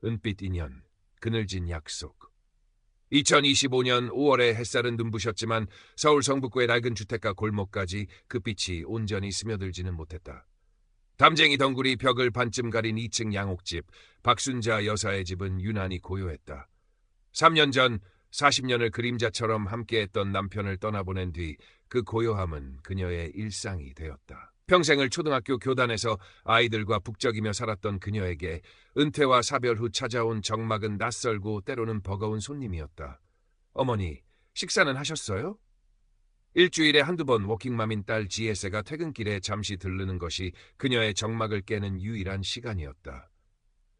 은빛 인연, 그늘진 약속. 2025년 5월에 햇살은 눈부셨지만 서울 성북구의 낡은 주택가 골목까지 그 빛이 온전히 스며들지는 못했다. 담쟁이 덩굴이 벽을 반쯤 가린 2층 양옥집, 박순자 여사의 집은 유난히 고요했다. 3년 전 40년을 그림자처럼 함께했던 남편을 떠나보낸 뒤 그 고요함은 그녀의 일상이 되었다. 평생을 초등학교 교단에서 아이들과 북적이며 살았던 그녀에게 은퇴와 사별 후 찾아온 적막은 낯설고 때로는 버거운 손님이었다. 어머니, 식사는 하셨어요? 일주일에 한두 번 워킹맘인 딸 지혜세가 퇴근길에 잠시 들르는 것이 그녀의 적막을 깨는 유일한 시간이었다.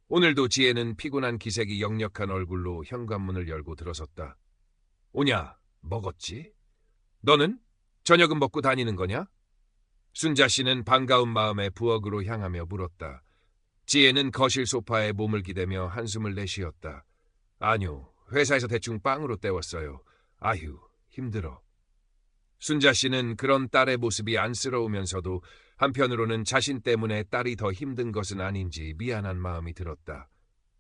오늘도 지혜는 피곤한 기색이 역력한 얼굴로 현관문을 열고 들어섰다. 오냐, 먹었지? 너는? 저녁은 먹고 다니는 거냐? 순자 씨는 반가운 마음에 부엌으로 향하며 물었다. 지혜는 거실 소파에 몸을 기대며 한숨을 내쉬었다. 아니요, 회사에서 대충 빵으로 때웠어요. 아휴, 힘들어. 순자 씨는 그런 딸의 모습이 안쓰러우면서도 한편으로는 자신 때문에 딸이 더 힘든 것은 아닌지 미안한 마음이 들었다.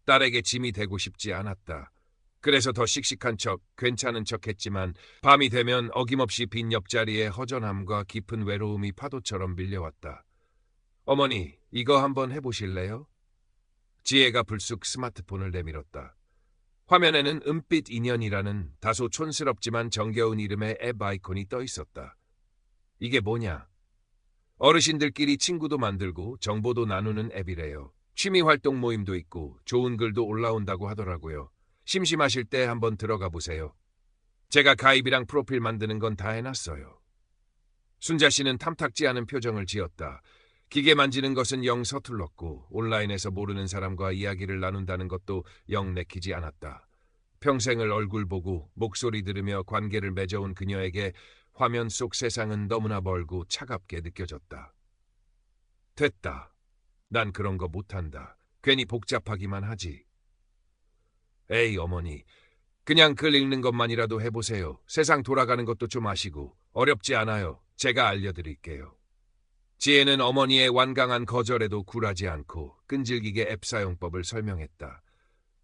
딸에게 짐이 되고 싶지 않았다. 그래서 더 씩씩한 척, 괜찮은 척 했지만 밤이 되면 어김없이 빈 옆자리에 허전함과 깊은 외로움이 파도처럼 밀려왔다. 어머니, 이거 한번 해보실래요? 지혜가 불쑥 스마트폰을 내밀었다. 화면에는 은빛 인연이라는 다소 촌스럽지만 정겨운 이름의 앱 아이콘이 떠 있었다. 이게 뭐냐? 어르신들끼리 친구도 만들고 정보도 나누는 앱이래요. 취미활동 모임도 있고 좋은 글도 올라온다고 하더라고요. 심심하실 때 한번 들어가 보세요. 제가 가입이랑 프로필 만드는 건 다 해놨어요. 순자 씨는 탐탁지 않은 표정을 지었다. 기계 만지는 것은 영 서툴렀고 온라인에서 모르는 사람과 이야기를 나눈다는 것도 영 내키지 않았다. 평생을 얼굴 보고 목소리 들으며 관계를 맺어온 그녀에게 화면 속 세상은 너무나 멀고 차갑게 느껴졌다. 됐다. 난 그런 거 못한다. 괜히 복잡하기만 하지. 에이 어머니, 그냥 글 읽는 것만이라도 해보세요. 세상 돌아가는 것도 좀 아시고 어렵지 않아요. 제가 알려드릴게요. 지혜는 어머니의 완강한 거절에도 굴하지 않고 끈질기게 앱 사용법을 설명했다.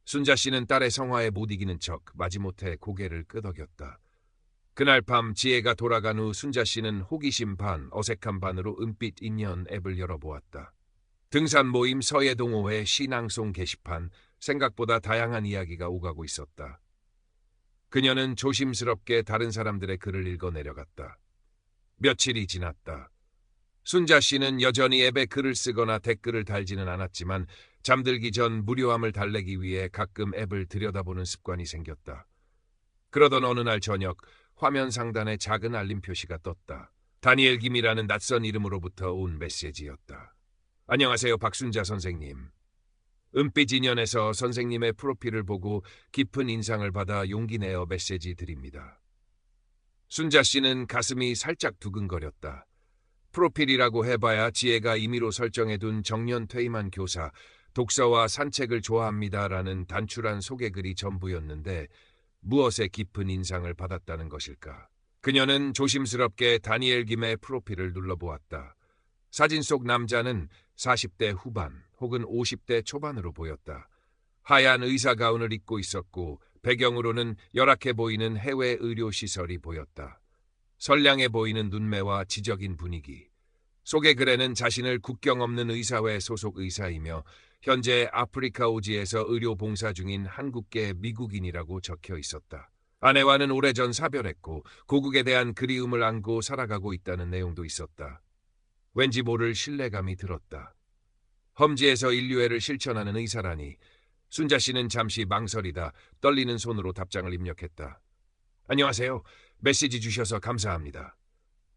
순자 씨는 딸의 성화에 못 이기는 척 마지못해 고개를 끄덕였다. 그날 밤 지혜가 돌아간 후 순자 씨는 호기심 반, 어색한 반으로 은빛 인연 앱을 열어보았다. 등산 모임 서예동호회 시낭송 게시판, 생각보다 다양한 이야기가 오가고 있었다. 그녀는 조심스럽게 다른 사람들의 글을 읽어 내려갔다. 며칠이 지났다. 순자 씨는 여전히 앱에 글을 쓰거나 댓글을 달지는 않았지만 잠들기 전 무료함을 달래기 위해 가끔 앱을 들여다보는 습관이 생겼다. 그러던 어느 날 저녁 화면 상단에 작은 알림 표시가 떴다. 다니엘 김이라는 낯선 이름으로부터 온 메시지였다. 안녕하세요, 박순자 선생님. 은빛 인연에서 선생님의 프로필을 보고 깊은 인상을 받아 용기 내어 메시지 드립니다. 순자 씨는 가슴이 살짝 두근거렸다. 프로필이라고 해봐야 지혜가 임의로 설정해둔 정년 퇴임한 교사, 독서와 산책을 좋아합니다라는 단출한 소개글이 전부였는데 무엇에 깊은 인상을 받았다는 것일까? 그녀는 조심스럽게 다니엘 김의 프로필을 눌러보았다. 사진 속 남자는 40대 후반 혹은 50대 초반으로 보였다. 하얀 의사 가운을 입고 있었고 배경으로는 열악해 보이는 해외 의료시설이 보였다. 선량해 보이는 눈매와 지적인 분위기. 소개 글에는 자신을 국경 없는 의사회 소속 의사이며 현재 아프리카 오지에서 의료 봉사 중인 한국계 미국인이라고 적혀 있었다. 아내와는 오래전 사별했고 고국에 대한 그리움을 안고 살아가고 있다는 내용도 있었다. 왠지 모를 신뢰감이 들었다. 험지에서 인류애를 실천하는 의사라니. 순자 씨는 잠시 망설이다 떨리는 손으로 답장을 입력했다. 안녕하세요. 메시지 주셔서 감사합니다.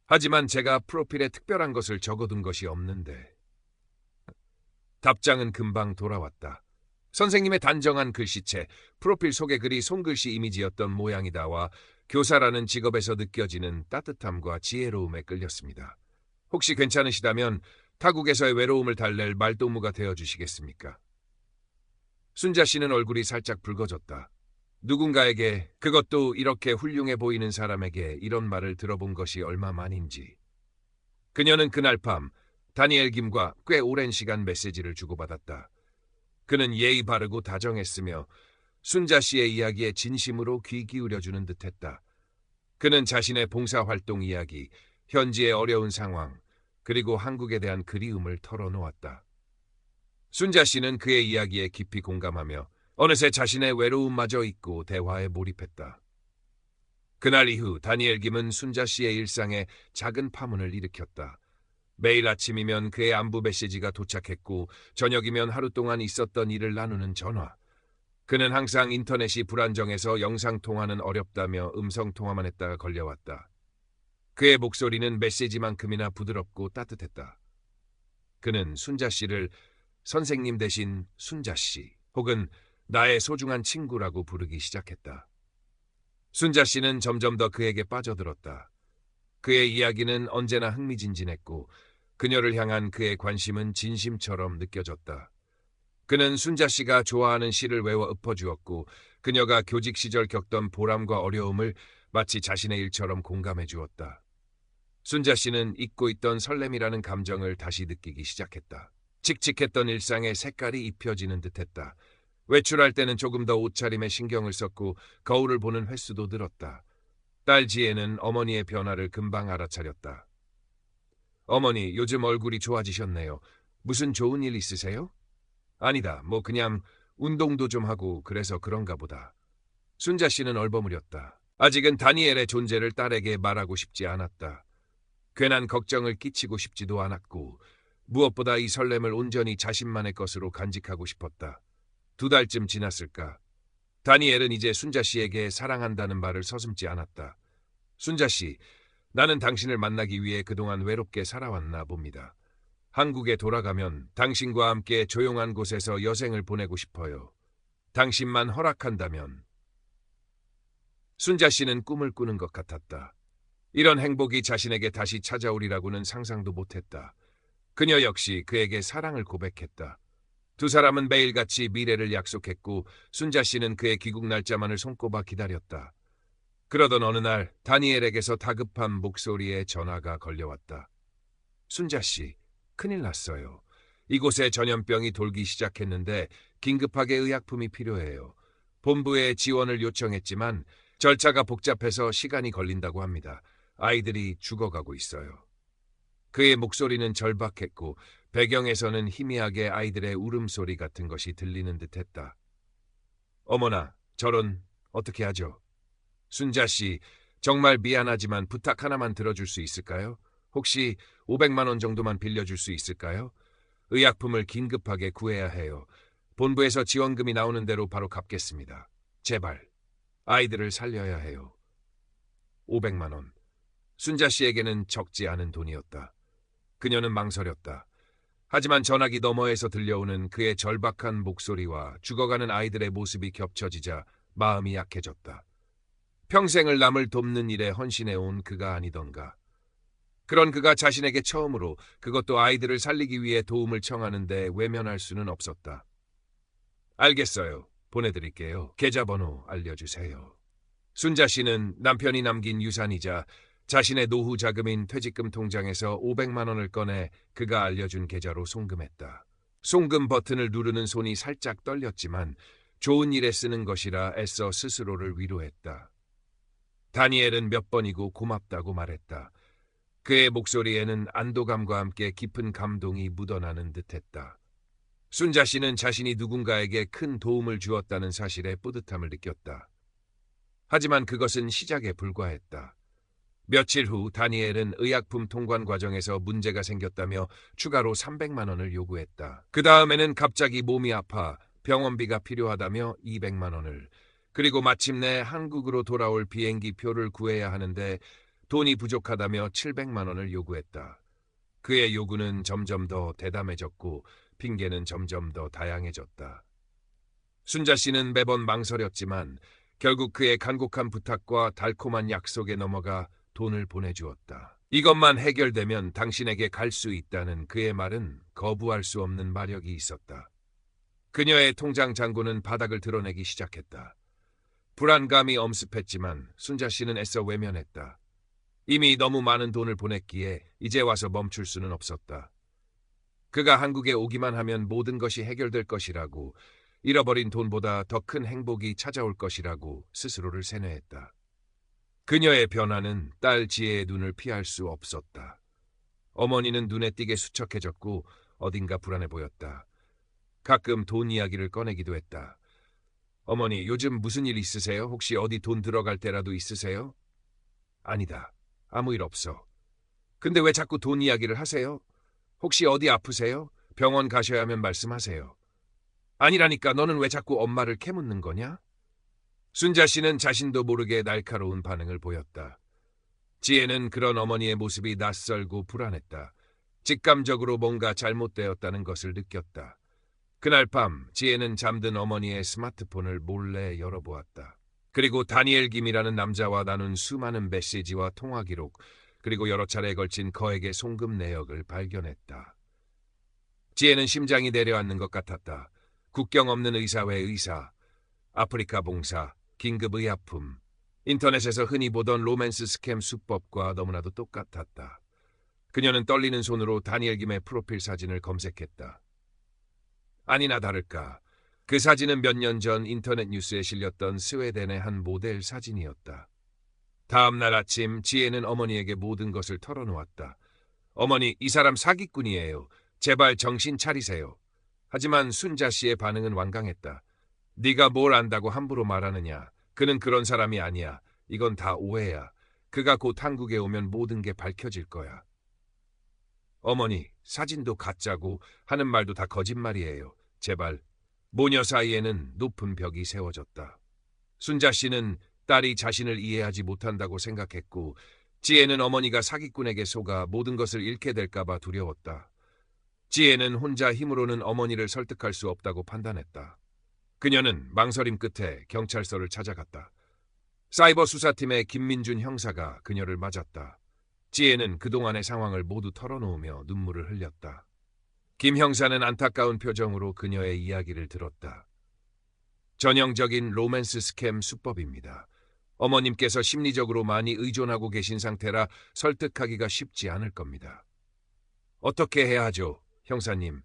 하지만 제가 프로필에 특별한 것을 적어둔 것이 없는데. 답장은 금방 돌아왔다. 선생님의 단정한 글씨체, 프로필 소개 글이 손글씨 이미지였던 모양이다와 교사라는 직업에서 느껴지는 따뜻함과 지혜로움에 끌렸습니다. 혹시 괜찮으시다면 타국에서의 외로움을 달랠 말동무가 되어주시겠습니까? 순자 씨는 얼굴이 살짝 붉어졌다. 누군가에게, 그것도 이렇게 훌륭해 보이는 사람에게 이런 말을 들어본 것이 얼마만인지. 그녀는 그날 밤 다니엘 김과 꽤 오랜 시간 메시지를 주고받았다. 그는 예의 바르고 다정했으며 순자 씨의 이야기에 진심으로 귀 기울여주는 듯했다. 그는 자신의 봉사활동 이야기, 현지의 어려운 상황, 그리고 한국에 대한 그리움을 털어놓았다. 순자 씨는 그의 이야기에 깊이 공감하며 어느새 자신의 외로움마저 잊고 대화에 몰입했다. 그날 이후 다니엘 김은 순자 씨의 일상에 작은 파문을 일으켰다. 매일 아침이면 그의 안부 메시지가 도착했고 저녁이면 하루 동안 있었던 일을 나누는 전화. 그는 항상 인터넷이 불안정해서 영상통화는 어렵다며 음성통화만 했다가 걸려왔다. 그의 목소리는 메시지만큼이나 부드럽고 따뜻했다. 그는 순자 씨를 선생님 대신 순자 씨 혹은 나의 소중한 친구라고 부르기 시작했다. 순자 씨는 점점 더 그에게 빠져들었다. 그의 이야기는 언제나 흥미진진했고 그녀를 향한 그의 관심은 진심처럼 느껴졌다. 그는 순자 씨가 좋아하는 시를 외워 읊어주었고 그녀가 교직 시절 겪던 보람과 어려움을 마치 자신의 일처럼 공감해 주었다. 순자 씨는 잊고 있던 설렘이라는 감정을 다시 느끼기 시작했다. 칙칙했던 일상에 색깔이 입혀지는 듯했다. 외출할 때는 조금 더 옷차림에 신경을 썼고 거울을 보는 횟수도 늘었다. 딸 지혜는 어머니의 변화를 금방 알아차렸다. 어머니, 요즘 얼굴이 좋아지셨네요. 무슨 좋은 일 있으세요? 아니다, 뭐 그냥 운동도 좀 하고 그래서 그런가 보다. 순자 씨는 얼버무렸다. 아직은 다니엘의 존재를 딸에게 말하고 싶지 않았다. 괜한 걱정을 끼치고 싶지도 않았고 무엇보다 이 설렘을 온전히 자신만의 것으로 간직하고 싶었다. 2달쯤 지났을까. 다니엘은 이제 순자 씨에게 사랑한다는 말을 서슴지 않았다. 순자 씨, 나는 당신을 만나기 위해 그동안 외롭게 살아왔나 봅니다. 한국에 돌아가면 당신과 함께 조용한 곳에서 여생을 보내고 싶어요. 당신만 허락한다면. 순자 씨는 꿈을 꾸는 것 같았다. 이런 행복이 자신에게 다시 찾아오리라고는 상상도 못했다. 그녀 역시 그에게 사랑을 고백했다. 2 사람은 매일같이 미래를 약속했고 순자 씨는 그의 귀국 날짜만을 손꼽아 기다렸다. 그러던 어느 날 다니엘에게서 다급한 목소리에 전화가 걸려왔다. 순자 씨, 큰일 났어요. 이곳에 전염병이 돌기 시작했는데 긴급하게 의약품이 필요해요. 본부에 지원을 요청했지만 절차가 복잡해서 시간이 걸린다고 합니다. 아이들이 죽어가고 있어요. 그의 목소리는 절박했고 배경에서는 희미하게 아이들의 울음소리 같은 것이 들리는 듯했다. 어머나, 저런 어떻게 하죠? 순자 씨, 정말 미안하지만 부탁 하나만 들어줄 수 있을까요? 혹시 500만 원 정도만 빌려줄 수 있을까요? 의약품을 긴급하게 구해야 해요. 본부에서 지원금이 나오는 대로 바로 갚겠습니다. 제발, 아이들을 살려야 해요. 500만 원. 순자 씨에게는 적지 않은 돈이었다. 그녀는 망설였다. 하지만 전화기 너머에서 들려오는 그의 절박한 목소리와 죽어가는 아이들의 모습이 겹쳐지자 마음이 약해졌다. 평생을 남을 돕는 일에 헌신해온 그가 아니던가. 그런 그가 자신에게 처음으로 그것도 아이들을 살리기 위해 도움을 청하는데 외면할 수는 없었다. 알겠어요. 보내드릴게요. 계좌번호 알려주세요. 순자 씨는 남편이 남긴 유산이자 자신의 노후 자금인 퇴직금 통장에서 500만 원을 꺼내 그가 알려준 계좌로 송금했다. 송금 버튼을 누르는 손이 살짝 떨렸지만 좋은 일에 쓰는 것이라 애써 스스로를 위로했다. 다니엘은 몇 번이고 고맙다고 말했다. 그의 목소리에는 안도감과 함께 깊은 감동이 묻어나는 듯했다. 순자 씨는 자신이 누군가에게 큰 도움을 주었다는 사실에 뿌듯함을 느꼈다. 하지만 그것은 시작에 불과했다. 며칠 후 다니엘은 의약품 통관 과정에서 문제가 생겼다며 추가로 300만 원을 요구했다. 그 다음에는 갑자기 몸이 아파 병원비가 필요하다며 200만 원을, 그리고 마침내 한국으로 돌아올 비행기 표를 구해야 하는데 돈이 부족하다며 700만 원을 요구했다. 그의 요구는 점점 더 대담해졌고 핑계는 점점 더 다양해졌다. 순자 씨는 매번 망설였지만 결국 그의 간곡한 부탁과 달콤한 약속에 넘어가 돈을 보내주었다. 이것만 해결되면 당신에게 갈 수 있다는 그의 말은 거부할 수 없는 마력이 있었다. 그녀의 통장 잔고는 바닥을 드러내기 시작했다. 불안감이 엄습했지만 순자 씨는 애써 외면했다. 이미 너무 많은 돈을 보냈기에 이제 와서 멈출 수는 없었다. 그가 한국에 오기만 하면 모든 것이 해결될 것이라고, 잃어버린 돈보다 더 큰 행복이 찾아올 것이라고 스스로를 세뇌했다. 그녀의 변화는 딸 지혜의 눈을 피할 수 없었다. 어머니는 눈에 띄게 수척해졌고 어딘가 불안해 보였다. 가끔 돈 이야기를 꺼내기도 했다. 어머니, 요즘 무슨 일 있으세요? 혹시 어디 돈 들어갈 때라도 있으세요? 아니다. 아무 일 없어. 근데 왜 자꾸 돈 이야기를 하세요? 혹시 어디 아프세요? 병원 가셔야 하면 말씀하세요. 아니라니까. 너는 왜 자꾸 엄마를 캐묻는 거냐? 순자 씨는 자신도 모르게 날카로운 반응을 보였다. 지혜는 그런 어머니의 모습이 낯설고 불안했다. 직감적으로 뭔가 잘못되었다는 것을 느꼈다. 그날 밤 지혜는 잠든 어머니의 스마트폰을 몰래 열어보았다. 그리고 다니엘 김이라는 남자와 나눈 수많은 메시지와 통화 기록, 그리고 여러 차례에 걸친 거액의 송금 내역을 발견했다. 지혜는 심장이 내려앉는 것 같았다. 국경 없는 의사회 의사, 아프리카 봉사, 긴급 의약품, 인터넷에서 흔히 보던 로맨스 스캠 수법과 너무나도 똑같았다. 그녀는 떨리는 손으로 다니엘 김의 프로필 사진을 검색했다. 아니나 다를까, 그 사진은 몇 년 전 인터넷 뉴스에 실렸던 스웨덴의 한 모델 사진이었다. 다음 날 아침 지혜는 어머니에게 모든 것을 털어놓았다. 어머니, 이 사람 사기꾼이에요. 제발 정신 차리세요. 하지만 순자 씨의 반응은 완강했다. 네가 뭘 안다고 함부로 말하느냐. 그는 그런 사람이 아니야. 이건 다 오해야. 그가 곧 한국에 오면 모든 게 밝혀질 거야. 어머니, 사진도 가짜고 하는 말도 다 거짓말이에요. 제발. 모녀 사이에는 높은 벽이 세워졌다. 순자 씨는 딸이 자신을 이해하지 못한다고 생각했고, 지혜는 어머니가 사기꾼에게 속아 모든 것을 잃게 될까봐 두려웠다. 지혜는 혼자 힘으로는 어머니를 설득할 수 없다고 판단했다. 그녀는 망설임 끝에 경찰서를 찾아갔다. 사이버 수사팀의 김민준 형사가 그녀를 맞았다. 지혜는 그동안의 상황을 모두 털어놓으며 눈물을 흘렸다. 김 형사는 안타까운 표정으로 그녀의 이야기를 들었다. 전형적인 로맨스 스캠 수법입니다. 어머님께서 심리적으로 많이 의존하고 계신 상태라 설득하기가 쉽지 않을 겁니다. 어떻게 해야 하죠, 형사님?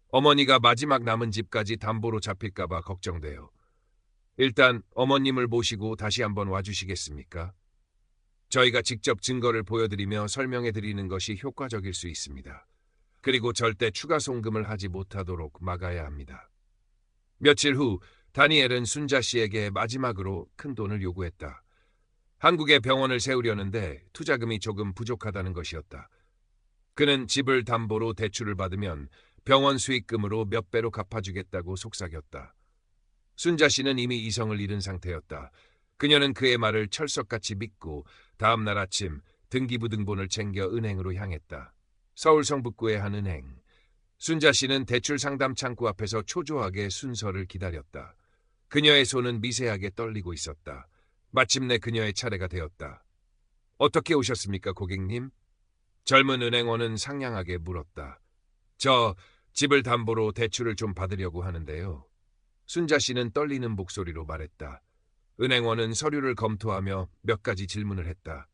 어머니가 마지막 남은 집까지 담보로 잡힐까봐 걱정돼요. 일단 어머님을 모시고 다시 한번 와주시겠습니까? 저희가 직접 증거를 보여드리며 설명해드리는 것이 효과적일 수 있습니다. 그리고 절대 추가 송금을 하지 못하도록 막아야 합니다. 며칠 후 다니엘은 순자 씨에게 마지막으로 큰 돈을 요구했다. 한국에 병원을 세우려는데 투자금이 조금 부족하다는 것이었다. 그는 집을 담보로 대출을 받으면 병원 수익금으로 몇 배로 갚아주겠다고 속삭였다. 순자 씨는 이미 이성을 잃은 상태였다. 그녀는 그의 말을 철석같이 믿고 다음 날 아침 등기부등본을 챙겨 은행으로 향했다. 서울 성북구의 한 은행. 순자 씨는 대출 상담 창구 앞에서 초조하게 순서를 기다렸다. 그녀의 손은 미세하게 떨리고 있었다. 마침내 그녀의 차례가 되었다. 어떻게 오셨습니까, 고객님? 젊은 은행원은 상냥하게 물었다. 저 집을 담보로 대출을 좀 받으려고 하는데요. 순자 씨는 떨리는 목소리로 말했다. 은행원은 서류를 검토하며 몇 가지 질문을 했다.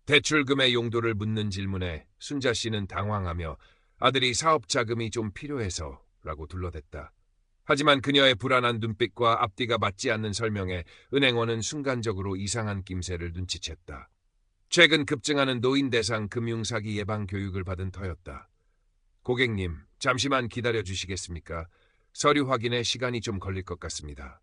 대출금의 용도를 묻는 질문에 순자 씨는 당황하며 아들이 사업 자금이 좀 필요해서 라고 둘러댔다. 하지만 그녀의 불안한 눈빛과 앞뒤가 맞지 않는 설명에 은행원은 순간적으로 이상한 낌새를 눈치챘다. 최근 급증하는 노인 대상 금융사기 예방 교육을 받은 터였다. 고객님, 잠시만 기다려 주시겠습니까? 서류 확인에 시간이 좀 걸릴 것 같습니다.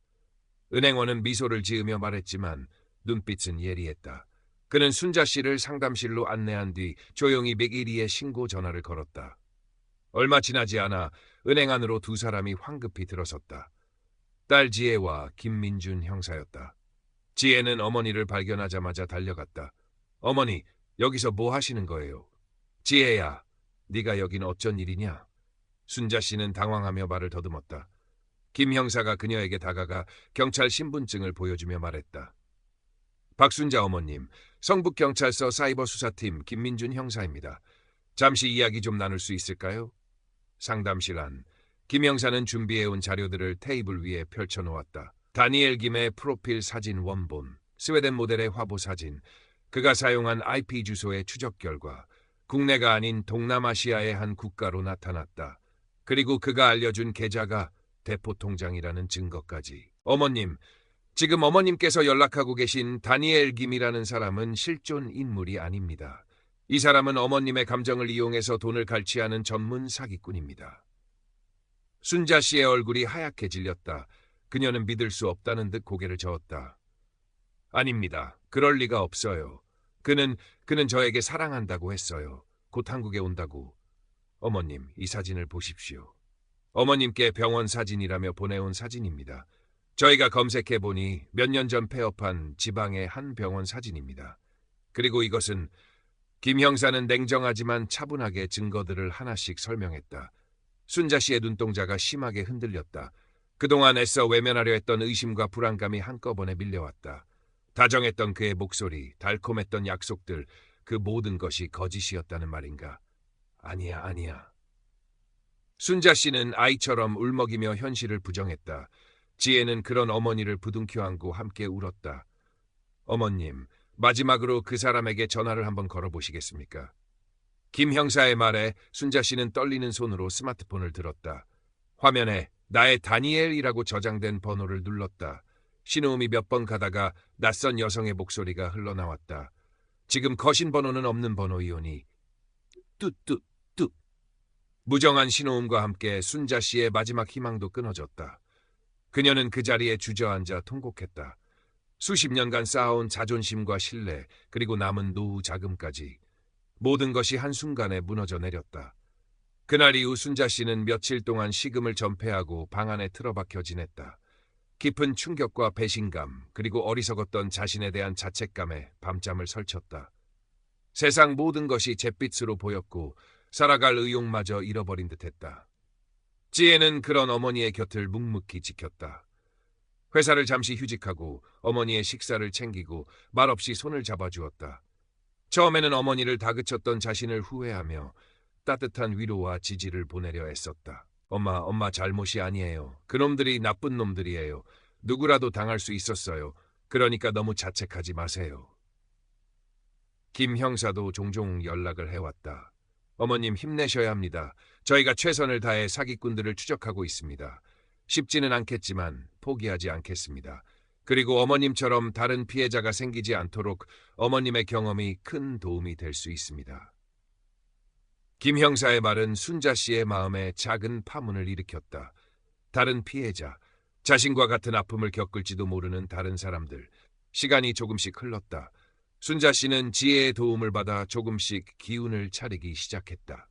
은행원은 미소를 지으며 말했지만 눈빛은 예리했다. 그는 순자 씨를 상담실로 안내한 뒤 조용히 112에 신고 전화를 걸었다. 얼마 지나지 않아 은행 안으로 두 사람이 황급히 들어섰다. 딸 지혜와 김민준 형사였다. 지혜는 어머니를 발견하자마자 달려갔다. 어머니, 여기서 뭐 하시는 거예요? 지혜야, 네가 여긴 어쩐 일이냐? 순자 씨는 당황하며 말을 더듬었다. 김 형사가 그녀에게 다가가 경찰 신분증을 보여주며 말했다. 박순자 어머님, 성북경찰서 사이버수사팀 김민준 형사입니다. 잠시 이야기 좀 나눌 수 있을까요? 상담실 안, 김 형사는 준비해온 자료들을 테이블 위에 펼쳐놓았다. 다니엘 김의 프로필 사진 원본, 스웨덴 모델의 화보 사진, 그가 사용한 IP 주소의 추적 결과, 국내가 아닌 동남아시아의 한 국가로 나타났다. 그리고 그가 알려준 계좌가 대포통장이라는 증거까지. 어머님, 지금 어머님께서 연락하고 계신 다니엘 김이라는 사람은 실존 인물이 아닙니다. 이 사람은 어머님의 감정을 이용해서 돈을 갈취하는 전문 사기꾼입니다. 순자 씨의 얼굴이 하얗게 질렸다. 그녀는 믿을 수 없다는 듯 고개를 저었다. 아닙니다. 그럴 리가 없어요. 그는 저에게 사랑한다고 했어요. 곧 한국에 온다고. 어머님, 이 사진을 보십시오. 어머님께 병원 사진이라며 보내온 사진입니다. 저희가 검색해보니 몇 년 전 폐업한 지방의 한 병원 사진입니다. 그리고 이것은 김 형사는 냉정하지만 차분하게 증거들을 하나씩 설명했다. 순자 씨의 눈동자가 심하게 흔들렸다. 그동안 애써 외면하려 했던 의심과 불안감이 한꺼번에 밀려왔다. 다정했던 그의 목소리, 달콤했던 약속들, 그 모든 것이 거짓이었다는 말인가? 아니야. 순자 씨는 아이처럼 울먹이며 현실을 부정했다. 지혜는 그런 어머니를 부둥켜 안고 함께 울었다. 어머님, 마지막으로 그 사람에게 전화를 한번 걸어보시겠습니까? 김 형사의 말에 순자 씨는 떨리는 손으로 스마트폰을 들었다. 화면에 나의 다니엘이라고 저장된 번호를 눌렀다. 신호음이 몇 번 가다가 낯선 여성의 목소리가 흘러나왔다. 지금 거신 번호는 없는 번호이오니. 뚜뚜뚜. 무정한 신호음과 함께 순자 씨의 마지막 희망도 끊어졌다. 그녀는 그 자리에 주저앉아 통곡했다. 수십 년간 쌓아온 자존심과 신뢰, 그리고 남은 노후 자금까지. 모든 것이 한순간에 무너져 내렸다. 그날 이후 순자 씨는 며칠 동안 식음을 전폐하고 방 안에 틀어박혀 지냈다. 깊은 충격과 배신감, 그리고 어리석었던 자신에 대한 자책감에 밤잠을 설쳤다. 세상 모든 것이 잿빛으로 보였고 살아갈 의욕마저 잃어버린 듯했다. 지혜는 그런 어머니의 곁을 묵묵히 지켰다. 회사를 잠시 휴직하고 어머니의 식사를 챙기고 말없이 손을 잡아주었다. 처음에는 어머니를 다그쳤던 자신을 후회하며 따뜻한 위로와 지지를 보내려 애썼다. 엄마 잘못이 아니에요. 그놈들이 나쁜 놈들이에요. 누구라도 당할 수 있었어요. 그러니까 너무 자책하지 마세요. 김 형사도 종종 연락을 해왔다. 어머님 힘내셔야 합니다. 저희가 최선을 다해 사기꾼들을 추적하고 있습니다. 쉽지는 않겠지만 포기하지 않겠습니다. 그리고 어머님처럼 다른 피해자가 생기지 않도록 어머님의 경험이 큰 도움이 될 수 있습니다. 김 형사의 말은 순자 씨의 마음에 작은 파문을 일으켰다. 다른 피해자, 자신과 같은 아픔을 겪을지도 모르는 다른 사람들. 시간이 조금씩 흘렀다. 순자 씨는 지혜의 도움을 받아 조금씩 기운을 차리기 시작했다.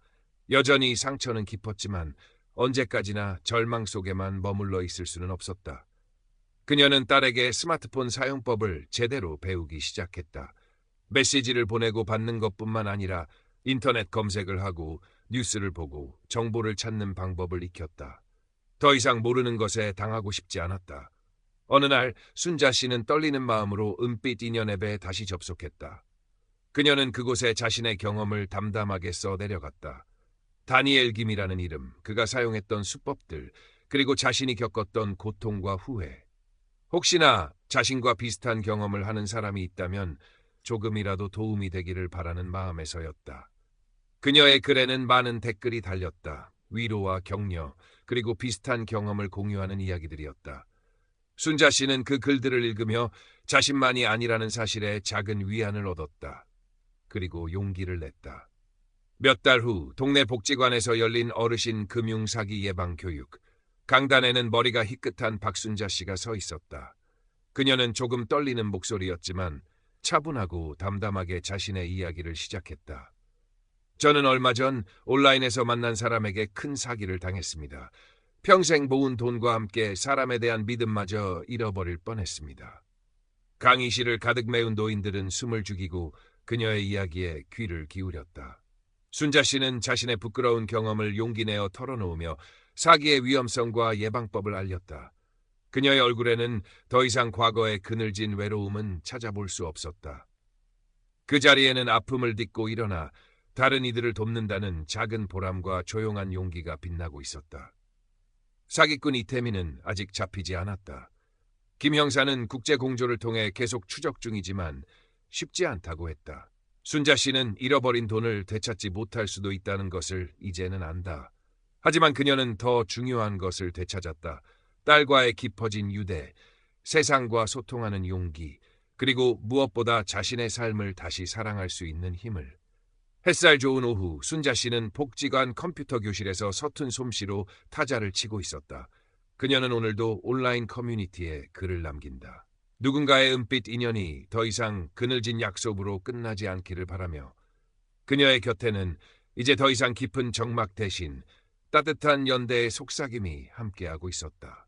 여전히 상처는 깊었지만 언제까지나 절망 속에만 머물러 있을 수는 없었다. 그녀는 딸에게 스마트폰 사용법을 제대로 배우기 시작했다. 메시지를 보내고 받는 것뿐만 아니라 인터넷 검색을 하고 뉴스를 보고 정보를 찾는 방법을 익혔다. 더 이상 모르는 것에 당하고 싶지 않았다. 어느 날 순자 씨는 떨리는 마음으로 은빛 인연 앱에 다시 접속했다. 그녀는 그곳에 자신의 경험을 담담하게 써 내려갔다. 다니엘 김이라는 이름, 그가 사용했던 수법들, 그리고 자신이 겪었던 고통과 후회. 혹시나 자신과 비슷한 경험을 하는 사람이 있다면 조금이라도 도움이 되기를 바라는 마음에서였다. 그녀의 글에는 많은 댓글이 달렸다. 위로와 격려, 그리고 비슷한 경험을 공유하는 이야기들이었다. 순자 씨는 그 글들을 읽으며 자신만이 아니라는 사실에 작은 위안을 얻었다. 그리고 용기를 냈다. 몇 달 후 동네 복지관에서 열린 어르신 금융사기 예방 교육. 강단에는 머리가 희끗한 박순자 씨가 서 있었다. 그녀는 조금 떨리는 목소리였지만 차분하고 담담하게 자신의 이야기를 시작했다. 저는 얼마 전 온라인에서 만난 사람에게 큰 사기를 당했습니다. 평생 모은 돈과 함께 사람에 대한 믿음마저 잃어버릴 뻔했습니다. 강의실을 가득 메운 노인들은 숨을 죽이고 그녀의 이야기에 귀를 기울였다. 순자 씨는 자신의 부끄러운 경험을 용기 내어 털어놓으며 사기의 위험성과 예방법을 알렸다. 그녀의 얼굴에는 더 이상 과거의 그늘진 외로움은 찾아볼 수 없었다. 그 자리에는 아픔을 딛고 일어나 다른 이들을 돕는다는 작은 보람과 조용한 용기가 빛나고 있었다. 사기꾼 이태민은 아직 잡히지 않았다. 김 형사는 국제 공조를 통해 계속 추적 중이지만 쉽지 않다고 했다. 순자 씨는 잃어버린 돈을 되찾지 못할 수도 있다는 것을 이제는 안다. 하지만 그녀는 더 중요한 것을 되찾았다. 딸과의 깊어진 유대, 세상과 소통하는 용기, 그리고 무엇보다 자신의 삶을 다시 사랑할 수 있는 힘을. 햇살 좋은 오후, 순자 씨는 복지관 컴퓨터 교실에서 서툰 솜씨로 타자를 치고 있었다. 그녀는 오늘도 온라인 커뮤니티에 글을 남긴다. 누군가의 은빛 인연이 더 이상 그늘진 약속으로 끝나지 않기를 바라며 그녀의 곁에는 이제 더 이상 깊은 정막 대신 따뜻한 연대의 속삭임이 함께하고 있었다.